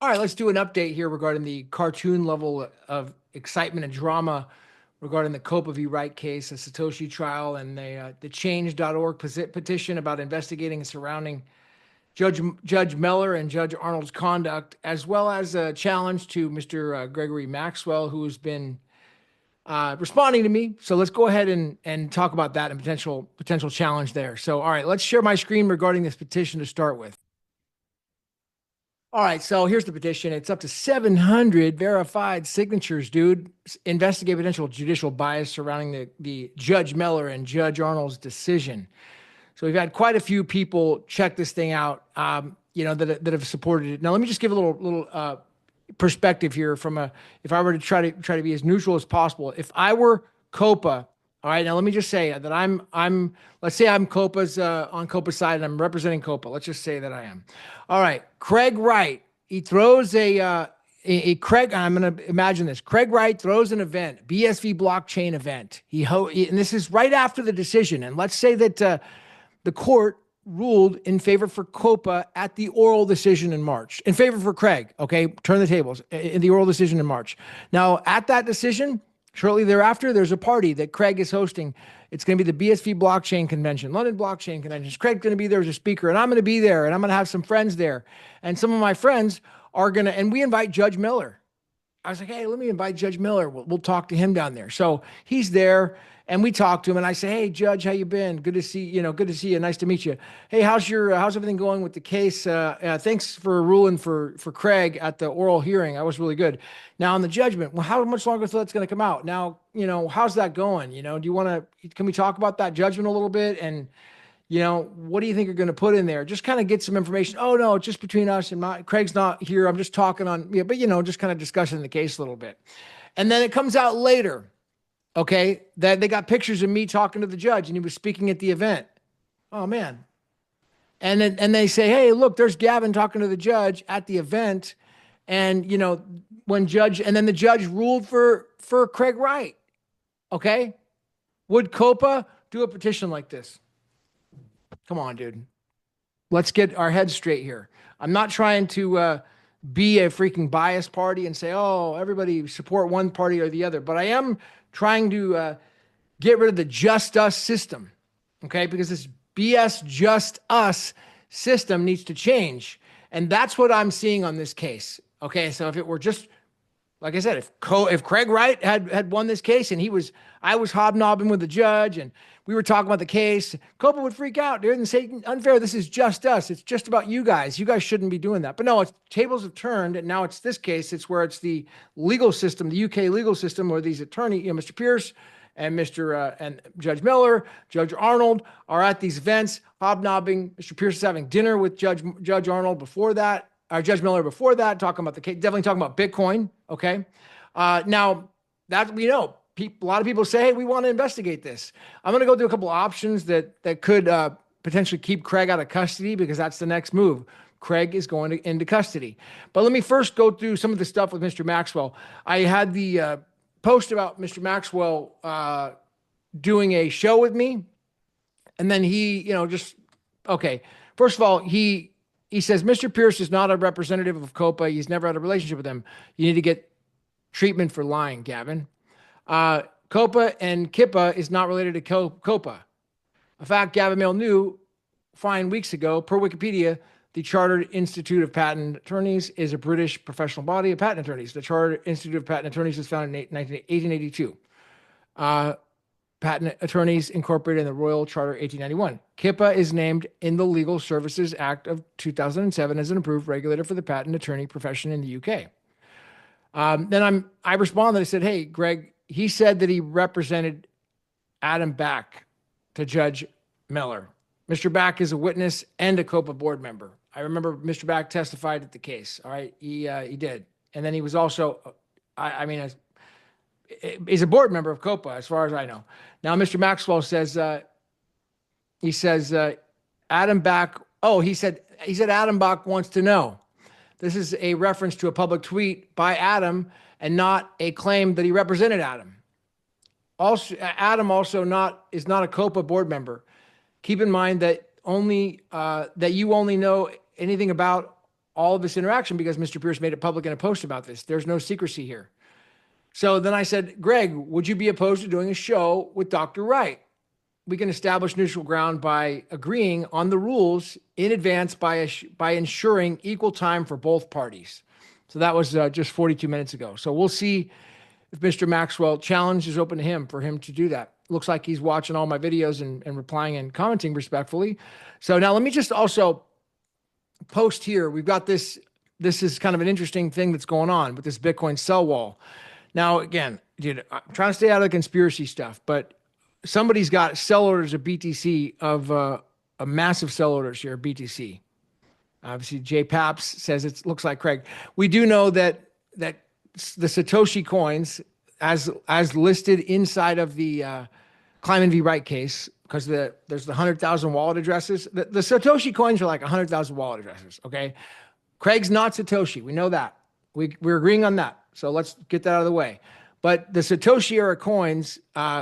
All right, let's do an update here regarding the cartoon level of excitement and drama regarding the Copa v. Wright case, the Satoshi trial, and the Change.org petition about investigating and surrounding Judge Meller and Judge Arnold's conduct, as well as a challenge to Mr. Gregory Maxwell, who has been responding to me. So let's go ahead and talk about that and potential challenge there. So, all right, let's share my screen regarding this petition to start with. All right, so here's the petition. It's up to 700 verified signatures, dude. Investigate potential judicial bias surrounding the Judge Meller and Judge Arnold's decision. So we've had quite a few people check this thing out, that have supported it. Now, let me just give a little perspective here if I were to try to be as neutral as possible. If I were Copa, all right, now let me just say that let's say I'm Copa's on Copa's side and I'm representing Copa. Let's just say that I am. All right, Craig Wright, he throws Craig, I'm going to imagine this. Craig Wright throws an event, BSV blockchain event. And this is right after the decision. And let's say that the court ruled in favor for Copa at the oral decision in March, in favor for Craig. Okay, turn the tables in the oral decision in March. Now, at that decision, shortly thereafter, there's a party that Craig is hosting. It's going to be the BSV Blockchain Convention, London Blockchain Convention. Craig's going to be there as a speaker, and I'm going to be there, and I'm going to have some friends there. And some of my friends are going to, and we invite Judge Miller. I was like, hey, let me invite Judge Miller. We'll talk to him down there. So he's there, and we talk to him, and I say, hey, Judge, how you been? Good to see you. Nice to meet you. Hey, how's everything going with the case? Thanks for ruling for Craig at the oral hearing. That was really good. Now on the judgment, well, how much longer until that's going to come out? Now, how's that going? Can we talk about that judgment a little bit? And, what do you think you're going to put in there? Just kind of get some information. Oh, no, it's just between us and Craig's not here. I'm just talking just kind of discussing the case a little bit. And then it comes out later, okay, that they got pictures of me talking to the judge and he was speaking at the event. Oh, man. And they say, hey, look, there's Gavin talking to the judge at the event. And, then the judge ruled for Craig Wright. Okay. Would Copa do a petition like this? Come on, dude. Let's get our heads straight here. I'm not trying to be a freaking biased party and say, oh, everybody support one party or the other. But I am trying to get rid of the just us system, okay? Because this BS just us system needs to change. And that's what I'm seeing on this case, okay? So if it were just, like I said, if Craig Wright had won this case and I was hobnobbing with the judge and we were talking about the case, Copa would freak out, dude, and say, unfair, this is just us. It's just about you guys. You guys shouldn't be doing that. But no, tables have turned, and now it's this case. It's where it's the legal system, the UK legal system, where these attorneys, Mr. Pierce and and Judge Miller, Judge Arnold are at these events, hobnobbing. Mr. Pierce is having dinner with Judge Arnold before that, or Judge Miller before that, talking about the case, definitely talking about Bitcoin, okay? Now, that we know. A lot of people say, hey, we want to investigate this. I'm going to go through a couple of options that could potentially keep Craig out of custody, because that's the next move. Craig is going into custody. But let me first go through some of the stuff with Mr. Maxwell. I had the post about Mr. Maxwell doing a show with me. And then he, okay. First of all, he says, Mr. Pierce is not a representative of Copa. He's never had a relationship with them. You need to get treatment for lying, Gavin. Copa and Kippa is not related to Copa. A fact Gavin Mehl knew fine weeks ago. Per Wikipedia, the Chartered Institute of Patent Attorneys is a British professional body of patent attorneys. The Chartered Institute of Patent Attorneys was founded in 1882. Patent Attorneys Incorporated in the Royal Charter 1891. Kippa is named in the Legal Services Act of 2007 as an approved regulator for the patent attorney profession in the UK. Then I responded. I said, hey, Greg, he said that he represented Adam Back to Judge Miller. Mr. Back is a witness and a Copa board member. I remember Mr. Back testified at the case. All right, he did. And then he was also, he's a board member of Copa, as far as I know. Now, Mr. Maxwell says, Adam Back, he said Adam Back wants to know. This is a reference to a public tweet by Adam and not a claim that he represented Adam. Also, Adam is not a Copa board member. Keep in mind that you only know anything about all of this interaction because Mr. Pierce made it public in a post about this. There's no secrecy here. So then I said, Greg, would you be opposed to doing a show with Dr. Wright? We can establish neutral ground by agreeing on the rules in advance by ensuring equal time for both parties. So that was just 42 minutes ago. So we'll see if Mr. Maxwell challenge is open to him for him to do that. Looks like he's watching all my videos and replying and commenting respectfully. So now let me just also post here. We've got this. This is kind of an interesting thing that's going on with this Bitcoin sell wall. Now, again, dude, I'm trying to stay out of the conspiracy stuff, but somebody's got sell orders of BTC of a massive sell orders here, BTC. Obviously, Jay Paps says it looks like Craig. We do know that the Satoshi coins, as listed inside of the Kleiman v. Wright case, because there's the 100,000 wallet addresses. The Satoshi coins are like 100,000 wallet addresses. Okay, Craig's not Satoshi. We know that. We're agreeing on that. So let's get that out of the way. But the Satoshi era coins,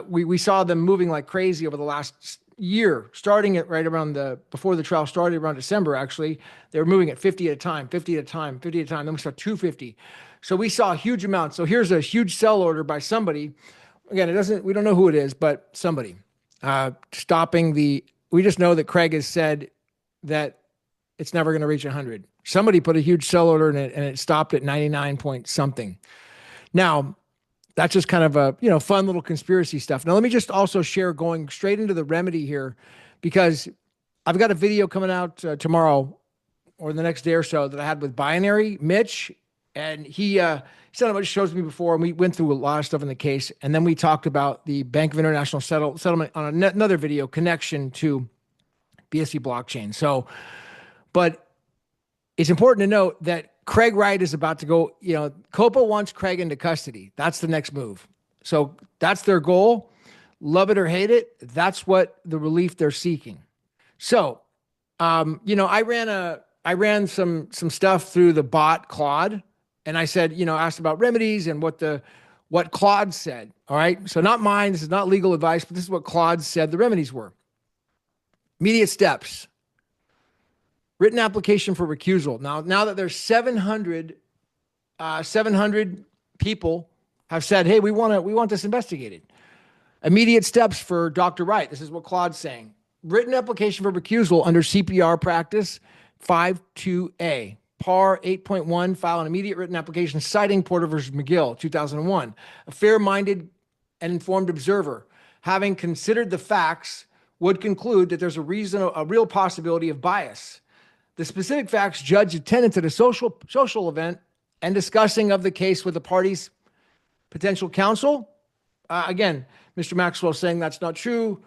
we saw them moving like crazy over the last year, starting at right around before the trial started around December, actually. They were moving at 50 at a time, 50 at a time, 50 at a time. Then we saw 250. So we saw a huge amount. So here's a huge sell order by somebody. Again, we don't know who it is, but somebody stopping we just know that Craig has said that it's never going to reach 100. Somebody put a huge sell order in it and it stopped at 99 point something. Now, that's just kind of a, fun little conspiracy stuff. Now, let me just also share going straight into the remedy here, because I've got a video coming out tomorrow or the next day or so that I had with Binary Mitch. And he said a bunch of shows to me before, and we went through a lot of stuff in the case. And then we talked about the Bank of International Settlement on another video connection to BSC blockchain. So, but it's important to note that Craig Wright is about to go, COPA wants Craig into custody. That's the next move. So that's their goal. Love it or hate it. That's what the relief they're seeking. So, I ran some stuff through the bot Claude, and I said, asked about remedies and what Claude said. All right. So not mine. This is not legal advice, but this is what Claude said the remedies were. Immediate steps. Written application for recusal. Now that there's 700 people have said, hey, we want this investigated. Immediate steps for Dr. Wright. This is what Claude's saying. Written application for recusal under CPR practice 52A. PAR 8.1, file an immediate written application citing Porter versus McGill, 2001. A fair-minded and informed observer, having considered the facts, would conclude that there's a real possibility of bias. The specific facts judge attendance at a social event and discussing of the case with the party's potential counsel. Again, Mr. Maxwell saying that's not true.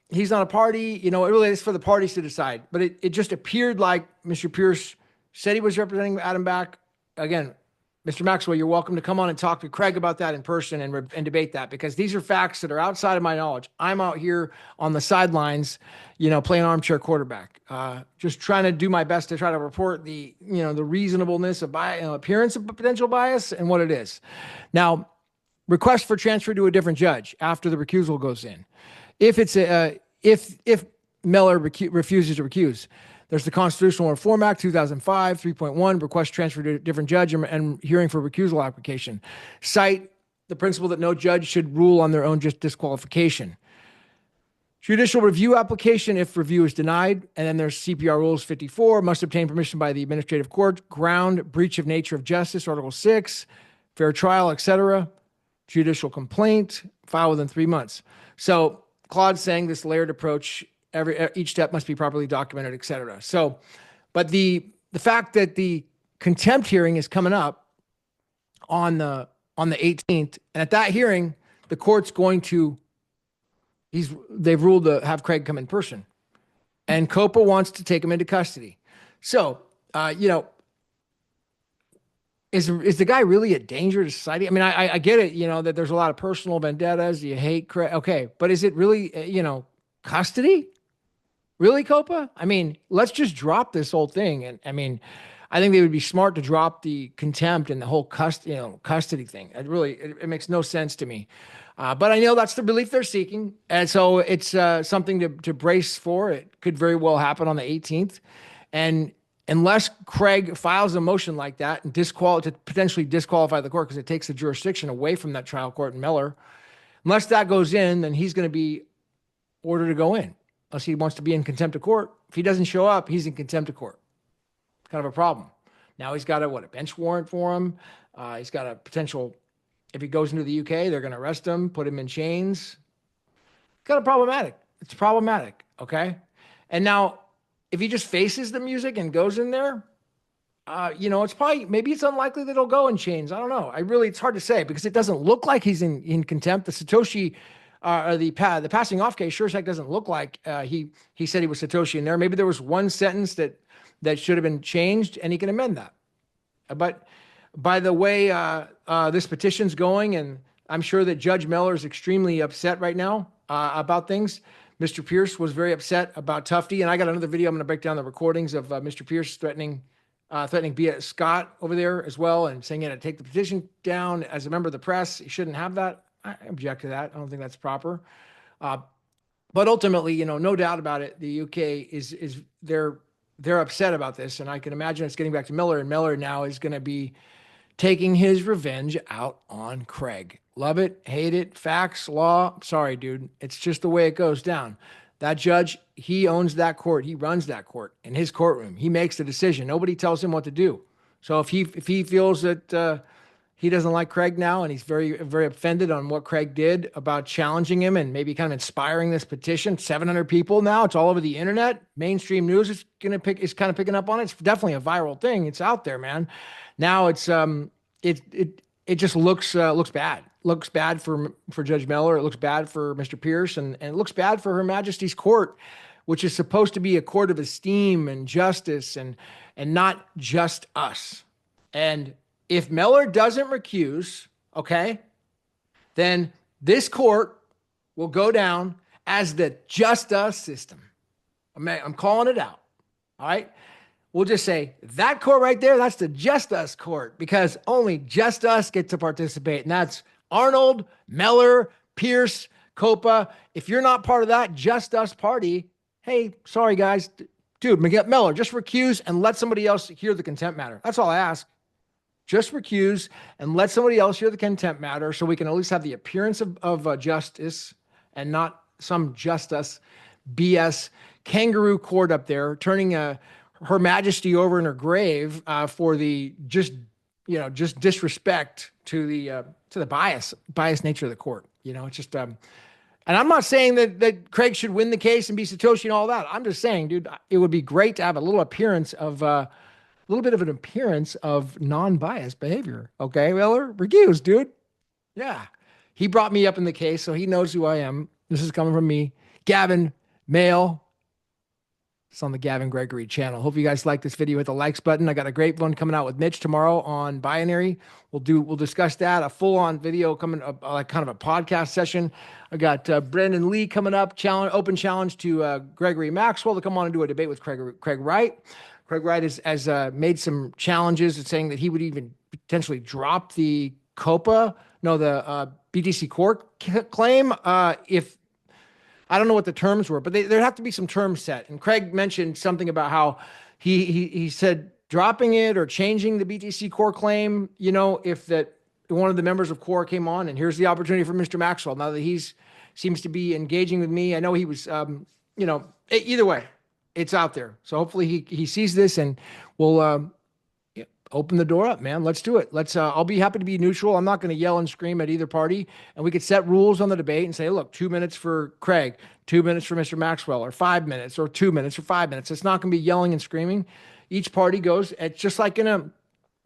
He's not a party. It really is for the parties to decide. But it just appeared like Mr. Pierce said he was representing Adam Back. Again, Mr. Maxwell, you're welcome to come on and talk to Craig about that in person and debate that, because these are facts that are outside of my knowledge. I'm out here on the sidelines, playing armchair quarterback, just trying to do my best to try to report the reasonableness of appearance of potential bias and what it is. Now, request for transfer to a different judge after the recusal goes in. If Mehl refuses to recuse, there's the Constitutional Reform Act, 2005, 3.1, request transfer to a different judge and hearing for recusal application. Cite the principle that no judge should rule on their own just disqualification. Judicial review application, if review is denied. And then there's CPR Rules 54, must obtain permission by the administrative court. Ground, breach of nature of justice, Article 6, fair trial, etc. Judicial complaint, file within 3 months. So Claude's saying this layered approach, each step must be properly documented, et cetera. So, but the fact that the contempt hearing is coming up on the 18th, and at that hearing, the court's going to, they've ruled to have Craig come in person, and COPA wants to take him into custody. So, is the guy really a danger to society? I mean, I get it, that there's a lot of personal vendettas. You hate Craig. Okay. But is it really, custody? Really, COPA? I mean, let's just drop this whole thing. And I mean, I think they would be smart to drop the contempt and the whole custody thing. It makes no sense to me. But I know that's the relief they're seeking. And so it's something to brace for. It could very well happen on the 18th. And unless Craig files a motion like that and to potentially disqualify the court because it takes the jurisdiction away from that trial court in Mehl, unless that goes in, then he's going to be ordered to go in, unless he wants to be in contempt of court. If he doesn't show up, he's in contempt of court. It's kind of a problem. Now he's got a bench warrant for him. He's got a potential, if he goes into the UK, they're going to arrest him, put him in chains. Kind of problematic. It's problematic, okay? And now, if he just faces the music and goes in there, maybe it's unlikely that he'll go in chains. I don't know. It's hard to say because it doesn't look like he's in contempt. The Satoshi, the passing off case sure as heck doesn't look like he said he was Satoshi in there. Maybe there was one sentence that should have been changed, and he can amend that. But by the way this petition's going, and I'm sure that Judge Mehl is extremely upset right now about things. Mr. Pierce was very upset about Tufty, and I got another video. I'm going to break down the recordings of Mr. Pierce threatening B. Scott over there as well, and saying he had to take the petition down as a member of the press. He shouldn't have that. I object to that. I don't think that's proper. But ultimately, no doubt about it, the UK is they're upset about this, and I can imagine it's getting back to Mehl, and Mehl now is going to be taking his revenge out on Craig. Love it, hate it, facts, law. Sorry, dude. It's just the way it goes down. That judge, he owns that court. He runs that court in his courtroom. He makes the decision. Nobody tells him what to do. So if he feels that he doesn't like Craig now, and he's very, very offended on what Craig did about challenging him and maybe kind of inspiring this petition, 700 people now. It's all over the internet. Mainstream news is kind of picking up on it. It's definitely a viral thing. It's out there, man. Now it's it just looks bad. Looks bad for Judge Mehl. It looks bad for Mr. Pierce, and it looks bad for Her Majesty's Court, which is supposed to be a court of esteem and justice and not just us. And if Mehl doesn't recuse, okay, then this court will go down as the just us system. I'm calling it out. All right. We'll just say that court right there, that's the just us court, because only just us get to participate. And that's Arnold, Mehl, Pierce, Copa. If you're not part of that just us party, hey, sorry guys, dude, Mehl, just recuse and let somebody else hear the contempt matter. That's all I ask. Just recuse and let somebody else hear the contempt matter so we can at least have the appearance of justice and not some just us BS kangaroo court up there turning Her Majesty over in her grave for the just disrespect to the biased nature of the court. It's just and I'm not saying that Craig should win the case and be Satoshi and all that. I'm just saying, dude, it would be great to have a little bit of an appearance of non-biased behavior. Okay, Mehl, recuse, dude. Yeah, he brought me up in the case, so he knows who I am. This is coming from me, Gavin, Mehl. It's on the Gavin Gregory channel. Hope you guys like this video. Hit the likes button. I got a great one coming out with Mitch tomorrow on binary. We'll discuss that. A full-on video coming up, like kind of a podcast session. I got Brendan Lee coming up. Open challenge to Gregory Maxwell to come on and do a debate with Craig Wright. Craig Wright has made some challenges saying that he would even potentially drop the BTC Court claim if. I don't know what the terms were, but there'd have to be some terms set. And Craig mentioned something about how he said dropping it or changing the BTC Core claim, if that one of the members of Core came on, and here's the opportunity for Mr. Maxwell. Now that seems to be engaging with me. I know he was, either way, it's out there. So hopefully he sees this and will open the door up, man. Let's do it. I'll be happy to be neutral. I'm not going to yell and scream at either party. And we could set rules on the debate and say, look, 2 minutes for Craig, 2 minutes for Mr. Maxwell, or 5 minutes, or 2 minutes, or 5 minutes. It's not going to be yelling and screaming. Each party goes. It's just like in a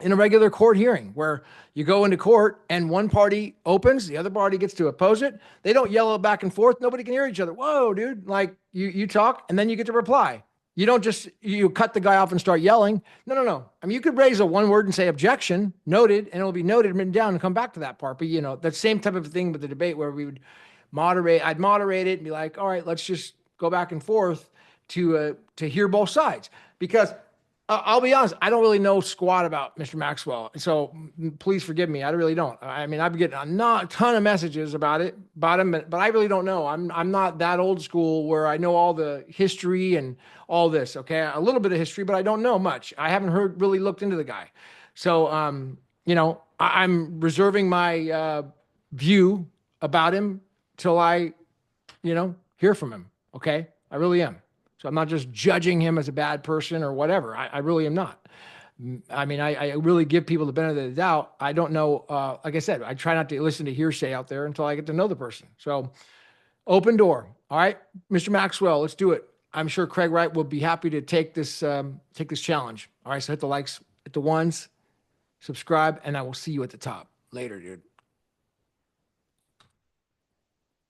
regular court hearing where you go into court and one party opens, the other party gets to oppose it. They don't yell back and forth. Nobody can hear each other. Whoa, dude. Like you talk and then you get to reply. You don't just, you cut the guy off and start yelling. No. I mean, you could raise a one word and say objection, noted, and it'll be noted, written down, and come back to that part. But, that same type of thing with the debate where we would I'd moderate it and be like, all right, let's just go back and forth to hear both sides. Because I'll be honest. I don't really know squat about Mr. Maxwell, so please forgive me. I really don't. I mean, I've been getting a ton of messages about him, but I really don't know. I'm not that old school where I know all the history and all this. Okay, a little bit of history, but I don't know much. I haven't really looked into the guy, so I'm reserving my view about him till I hear from him. Okay, I really am. So I'm not just judging him as a bad person or whatever. I really am not. I mean, I really give people the benefit of the doubt. I don't know. Like I said, I try not to listen to hearsay out there until I get to know the person. So open door. All right, Mr. Maxwell, let's do it. I'm sure Craig Wright will be happy to take this challenge. All right, so hit the likes, hit the ones, subscribe, and I will see you at the top. Later, dude.